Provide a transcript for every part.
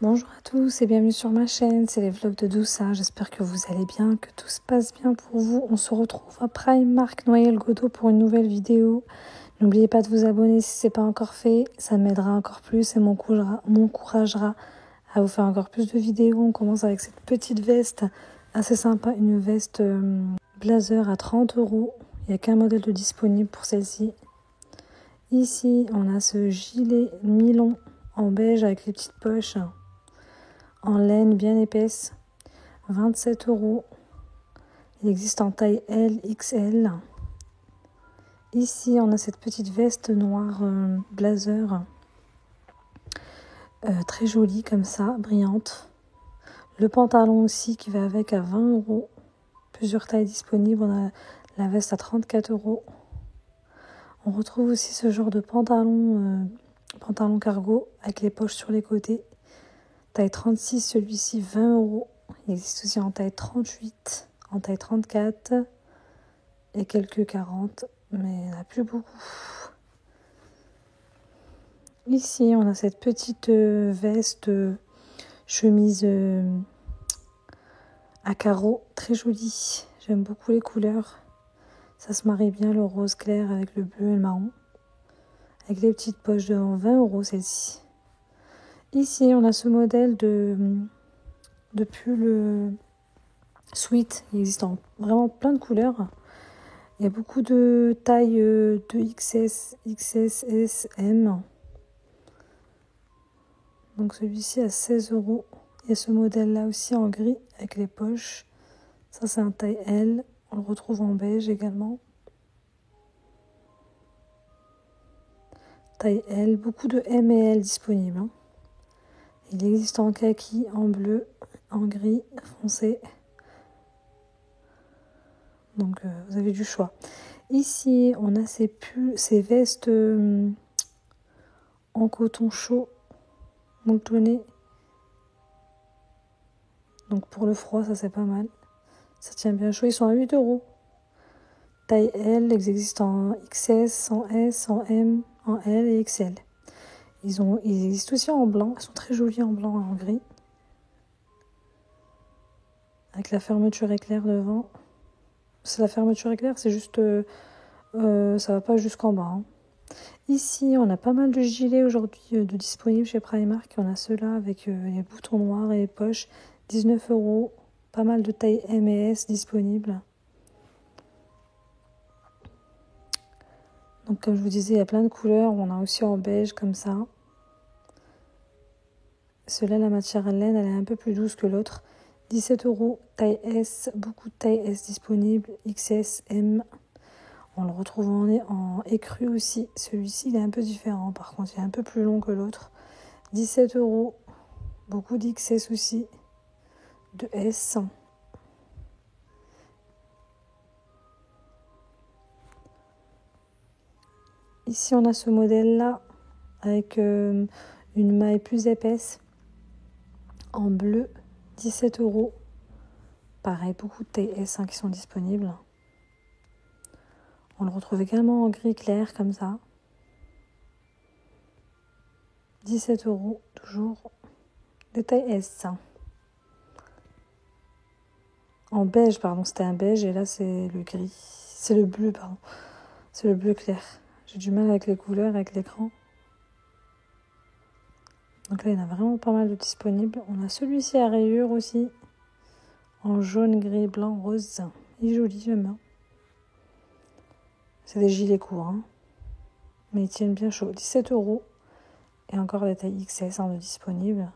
Bonjour à tous et bienvenue sur ma chaîne, c'est les vlogs de Doussa. J'espère que vous allez bien, que tout se passe bien pour vous. On se retrouve à Primark Noël Godot pour une nouvelle vidéo. N'oubliez pas de vous abonner si ce n'est pas encore fait, ça m'aidera encore plus et m'encouragera à vous faire encore plus de vidéos. On commence avec cette petite veste assez sympa, une veste blazer à 30 €. Il n'y a qu'un modèle de disponible pour celle-ci. Ici, on a ce gilet nylon en beige avec les petites poches en laine bien épaisse, 27 €. Il existe en taille L, XL. Ici, on a cette petite veste noire blazer, très jolie comme ça, brillante. Le pantalon aussi qui va avec à 20 €. Plusieurs tailles disponibles. On a la veste à 34 €. On retrouve aussi ce genre de pantalon cargo avec les poches sur les côtés. Taille 36, celui-ci 20 €. Il existe aussi en taille 38, en taille 34 et quelques 40, mais il n'y en a plus beaucoup. Ici, on a cette petite veste, chemise à carreaux, très jolie. J'aime beaucoup les couleurs. Ça se marie bien, le rose clair avec le bleu et le marron. Avec les petites poches devant, 20 € celle-ci. Ici, on a ce modèle de pull sweat. Il existe en vraiment plein de couleurs. Il y a beaucoup de tailles de XS, XS, S, M. Donc celui-ci à 16 €. Il y a ce modèle-là aussi en gris avec les poches. Ça, c'est un taille L. On le retrouve en beige également. Taille L. Beaucoup de M et L disponibles. Il existe en kaki, en bleu, en gris foncé. Donc vous avez du choix. Ici, on a ces vestes en coton chaud, moutonné. Donc pour le froid, ça c'est pas mal. Ça tient bien chaud. Ils sont à 8 €. Taille L, ils existent en XS, en S, en M, en L et XL. Ils existent aussi en blanc. Ils sont très jolis en blanc et en gris. Avec la fermeture éclair devant. C'est la fermeture éclair, c'est juste... ça va pas jusqu'en bas. Ici, on a pas mal de gilets aujourd'hui de disponibles chez Primark. On a ceux-là avec les boutons noirs et les poches. 19 €. Pas mal de taille M et S disponibles. Donc comme je vous disais, il y a plein de couleurs. On a aussi en beige comme ça. Ceux-là, la matière laine, elle est un peu plus douce que l'autre. 17 €, taille S, beaucoup de taille S disponibles, XS, M. On le retrouve en écru aussi. Celui-ci, il est un peu différent. Par contre, il est un peu plus long que l'autre. 17 €, beaucoup d'XS aussi, de S. Ici, on a ce modèle-là avec une maille plus épaisse, en bleu, 17 €. Pareil, beaucoup de taille S qui sont disponibles. On le retrouve également en gris clair, comme ça. 17 €, toujours. De taille S. En beige, pardon, c'était un beige et là c'est le gris. C'est le bleu, pardon. C'est le bleu clair. J'ai du mal avec les couleurs, avec l'écran. Donc là, il y en a vraiment pas mal de disponibles. On a celui-ci à rayures aussi. En jaune, gris, blanc, rose. Il est joli, j'aime bien. C'est des gilets courts, mais ils tiennent bien chaud. 17 €. Et encore des tailles XS de disponibles.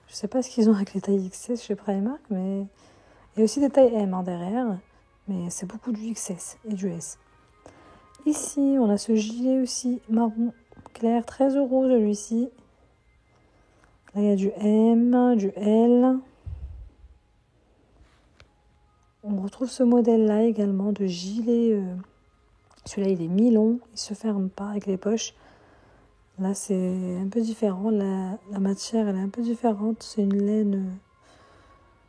Je sais pas ce qu'ils ont avec les tailles XS chez Primark, mais il y a aussi des tailles M derrière. Mais c'est beaucoup du XS et du S. Ici, on a ce gilet aussi marron clair, 13 € celui-ci. Là, il y a du M, du L. On retrouve ce modèle-là également de gilet. Celui-là, il est mi-long, il ne se ferme pas avec les poches. Là, c'est un peu différent. La matière, elle est un peu différente. C'est une laine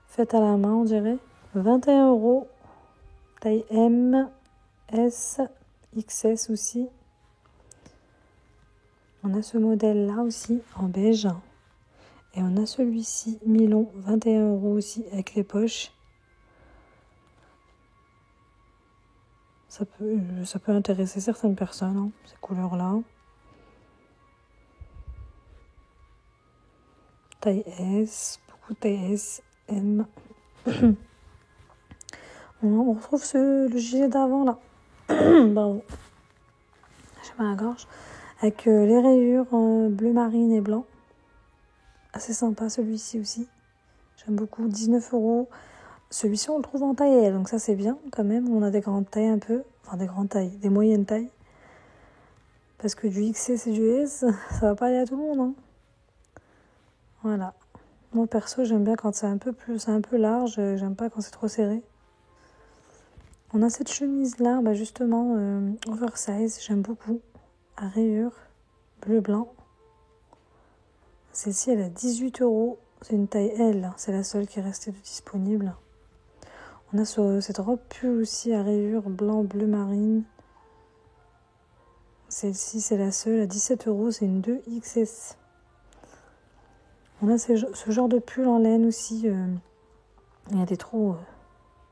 faite à la main, on dirait. 21 €. Taille M, S, XS aussi. On a ce modèle-là aussi, en beige. Et on a celui-ci, mi-long, 21 € aussi, avec les poches. Ça peut intéresser certaines personnes, hein, ces couleurs-là. Taille S, beaucoup de taille S, M. On retrouve le gilet d'avant, là. Pardon. J'ai mal à la gorge. Avec les rayures bleu marine et blanc. Assez sympa celui-ci aussi. J'aime beaucoup, 19 €. Celui-ci on le trouve en taille L, donc ça c'est bien quand même. On a des grandes tailles un peu, enfin des grandes tailles, des moyennes tailles. Parce que du XS et du S, ça va pas aller à tout le monde. Hein. Voilà. Moi perso j'aime bien quand c'est un peu large, j'aime pas quand c'est trop serré. On a cette chemise là, justement oversize, j'aime beaucoup. À rayures, bleu-blanc. Celle-ci elle a 18 €. C'est une taille L, c'est la seule qui est restée disponible. On a cette robe pull aussi à rayures blanc, bleu marine. Celle-ci c'est la seule à 17 €, c'est une 2XS. On a ce genre de pull en laine aussi. Il y a des trous,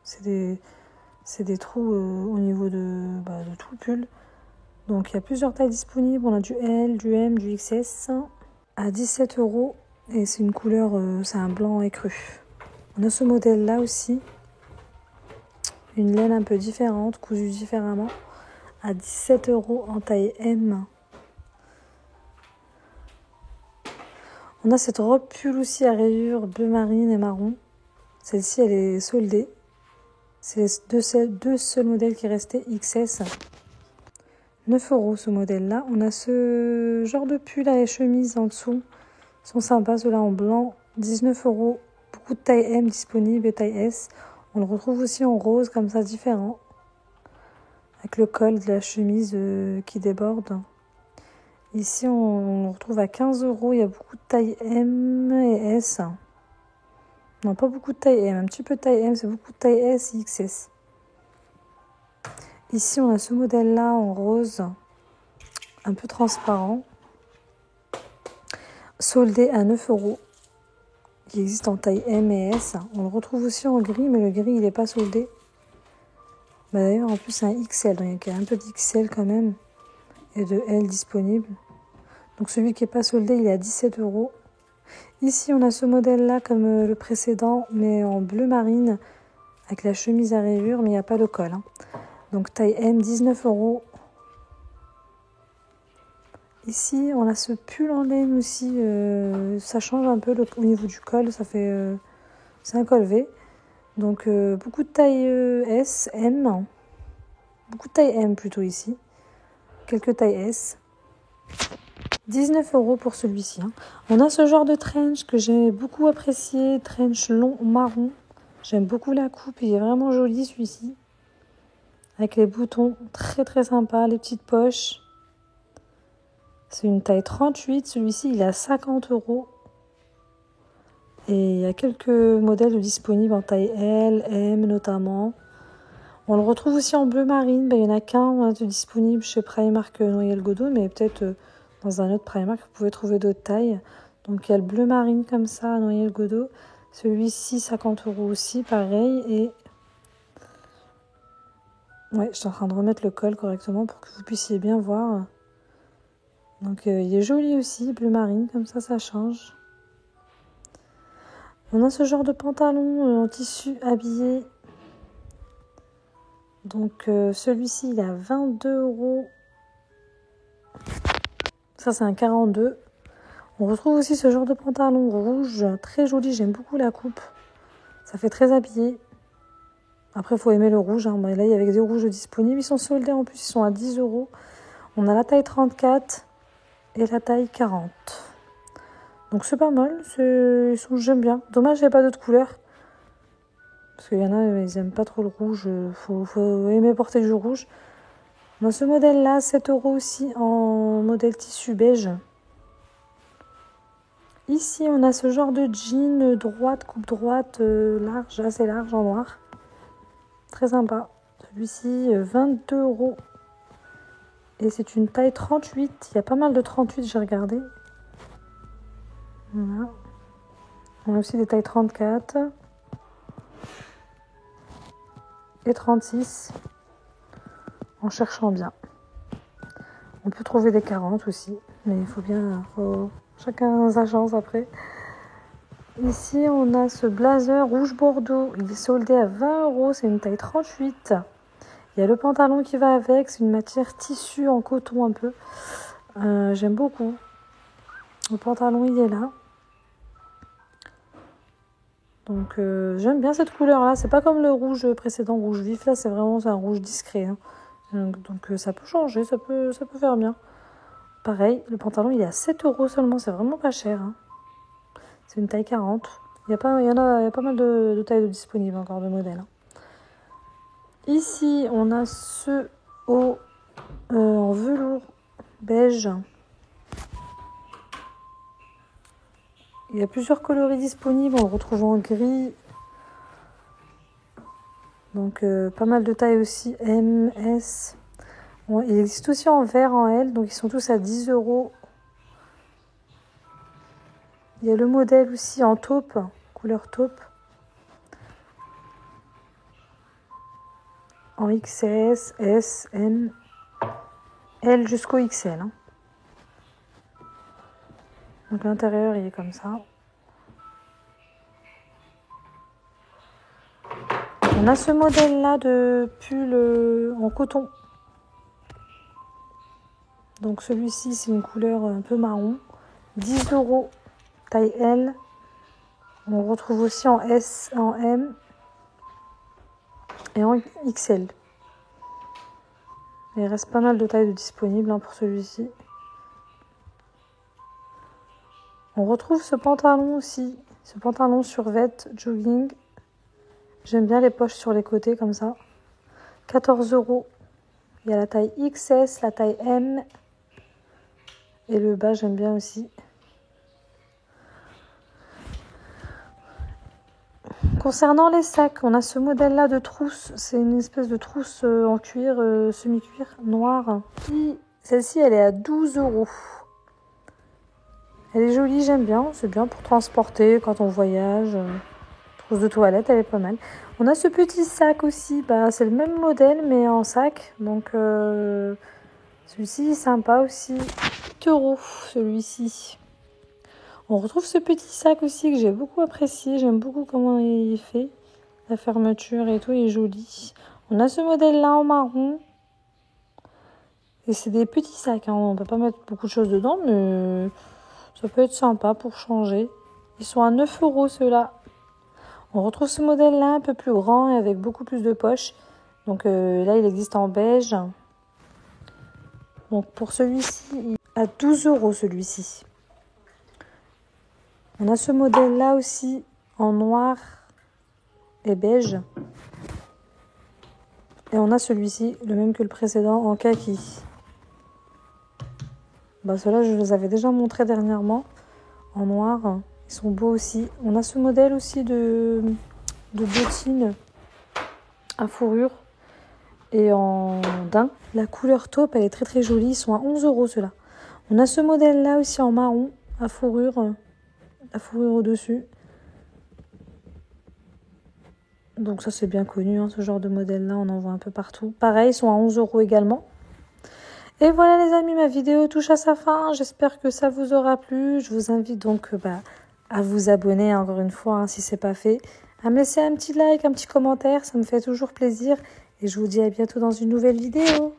c'est des trous au niveau de tout le pull. Donc il y a plusieurs tailles disponibles. On a du L, du M, du XS à 17 € et c'est une couleur, c'est un blanc écru. On a ce modèle là aussi, une laine un peu différente, cousue différemment, à 17 € en taille M. On a cette robe pull aussi à rayures bleu marine et marron. Celle-ci elle est soldée. C'est les deux seuls modèles qui restaient XS. 9 € ce modèle-là. On a ce genre de pull à les chemises en dessous. Ils sont sympas, ceux-là en blanc. 19 €. Beaucoup de taille M disponible et taille S. On le retrouve aussi en rose, comme ça, différent. Avec le col de la chemise qui déborde. Ici, on le retrouve à 15 €. Il y a beaucoup de taille M et S. Non, pas beaucoup de taille M. Un petit peu de taille M, c'est beaucoup de taille S et XS. Ici, on a ce modèle-là en rose, un peu transparent, soldé à 9 €, qui existe en taille M et S. On le retrouve aussi en gris, mais le gris, il n'est pas soldé. D'ailleurs, en plus, c'est un XL, donc il y a un peu d'XL quand même, et de L disponible. Donc celui qui n'est pas soldé, il est à 17 €. Ici, on a ce modèle-là, comme le précédent, mais en bleu marine, avec la chemise à rayures, mais il n'y a pas de col. Hein. Donc taille M, 19 €. Ici, on a ce pull en laine aussi. Ça change un peu au niveau du col. Ça fait, c'est un col V. Donc beaucoup de taille S, M. Beaucoup de taille M plutôt ici. Quelques tailles S. 19 € pour celui-ci. Hein. On a ce genre de trench que j'ai beaucoup apprécié. Trench long marron. J'aime beaucoup la coupe. Il est vraiment joli celui-ci. Avec les boutons très très sympa, les petites poches. C'est une taille 38, celui-ci il est à 50 €. Et il y a quelques modèles disponibles en taille L, M notamment. On le retrouve aussi en bleu marine, il n'y en a qu'un disponible chez Primark Noël Godot, mais peut-être dans un autre Primark vous pouvez trouver d'autres tailles. Donc il y a le bleu marine comme ça à Noël Godot. Celui-ci 50 € aussi, pareil. Et ouais, je suis en train de remettre le col correctement pour que vous puissiez bien voir. Donc il est joli aussi, bleu marine, comme ça change. On a ce genre de pantalon en tissu habillé. Donc celui-ci il est à 22 €. Ça c'est un 42. On retrouve aussi ce genre de pantalon rouge, très joli, j'aime beaucoup la coupe. Ça fait très habillé. Après il faut aimer le rouge, hein. Là il y avait des rouges disponibles, ils sont soldés en plus, ils sont à 10 €. On a la taille 34 et la taille 40. Donc c'est pas mal, j'aime bien. Dommage qu'il n'y ait pas d'autres couleurs. Parce qu'il y en a, ils n'aiment pas trop le rouge. Faut aimer porter du rouge. On a ce modèle-là, 7 € aussi, en modèle tissu beige. Ici, on a ce genre de jean droite, coupe droite, large, assez large, en noir. Très sympa. Celui-ci, 22 €. Et c'est une taille 38. Il y a pas mal de 38, j'ai regardé. Voilà. On a aussi des tailles 34 et 36 en cherchant bien. On peut trouver des 40 aussi, mais il faut bien... chacun sa chance après. Ici, on a ce blazer rouge bordeaux. Il est soldé à 20 €. C'est une taille 38. Il y a le pantalon qui va avec. C'est une matière tissu en coton un peu. J'aime beaucoup. Le pantalon, il est là. Donc, j'aime bien cette couleur-là. C'est pas comme le rouge précédent, rouge vif. Là, c'est vraiment un rouge discret. Hein. Donc, ça peut changer. Ça peut faire bien. Pareil, le pantalon, il est à 7 € seulement. C'est vraiment pas cher. Hein. C'est une taille 40. Il y a pas mal de tailles disponibles encore de modèles. Hein. Ici, on a ce haut en velours beige. Il y a plusieurs coloris disponibles. On le retrouve en gris. Donc, pas mal de tailles aussi. M, S. Bon, il existe aussi en vert, en L. Donc, ils sont tous à 10 €. Il y a le modèle aussi en taupe, couleur taupe. En XS, S, M, L jusqu'au XL. Hein. Donc l'intérieur, il est comme ça. On a ce modèle-là de pull en coton. Donc celui-ci, c'est une couleur un peu marron. 10 €, taille L. On retrouve aussi en S, en M et en XL. Il reste pas mal de tailles disponibles hein, pour celui-ci. On retrouve ce pantalon aussi, ce pantalon survêt jogging. J'aime bien les poches sur les côtés comme ça. 14 €. Il y a la taille XS, la taille M. Et le bas, j'aime bien aussi. Concernant les sacs, on a ce modèle-là de trousse. C'est une espèce de trousse en cuir, semi-cuir, noir. Celle-ci, elle est à 12 €. Elle est jolie, j'aime bien. C'est bien pour transporter quand on voyage. Trousse de toilette, elle est pas mal. On a ce petit sac aussi. C'est le même modèle, mais en sac. Donc, celui-ci est sympa aussi. 8 € celui-ci. On retrouve ce petit sac aussi que j'ai beaucoup apprécié. J'aime beaucoup comment il est fait. La fermeture et tout est jolie. On a ce modèle-là en marron. Et c'est des petits sacs. Hein. On ne peut pas mettre beaucoup de choses dedans, mais ça peut être sympa pour changer. Ils sont à 9 € ceux-là. On retrouve ce modèle-là un peu plus grand et avec beaucoup plus de poches. Donc là, il existe en beige. Donc pour celui-ci, il est à 12 € celui-ci. On a ce modèle-là aussi en noir et beige. Et on a celui-ci, le même que le précédent, en kaki. Ceux-là, je les avais déjà montrés dernièrement, en noir. Ils sont beaux aussi. On a ce modèle aussi de bottines à fourrure et en daim. La couleur taupe, elle est très très jolie. Ils sont à 11 € ceux-là. On a ce modèle-là aussi en marron, à fourrure au-dessus. Donc ça, c'est bien connu, hein, ce genre de modèle-là. On en voit un peu partout. Pareil, ils sont à 11 € également. Et voilà les amis, ma vidéo touche à sa fin. J'espère que ça vous aura plu. Je vous invite donc à vous abonner encore une fois hein, si ce n'est pas fait. À me laisser un petit like, un petit commentaire. Ça me fait toujours plaisir. Et je vous dis à bientôt dans une nouvelle vidéo.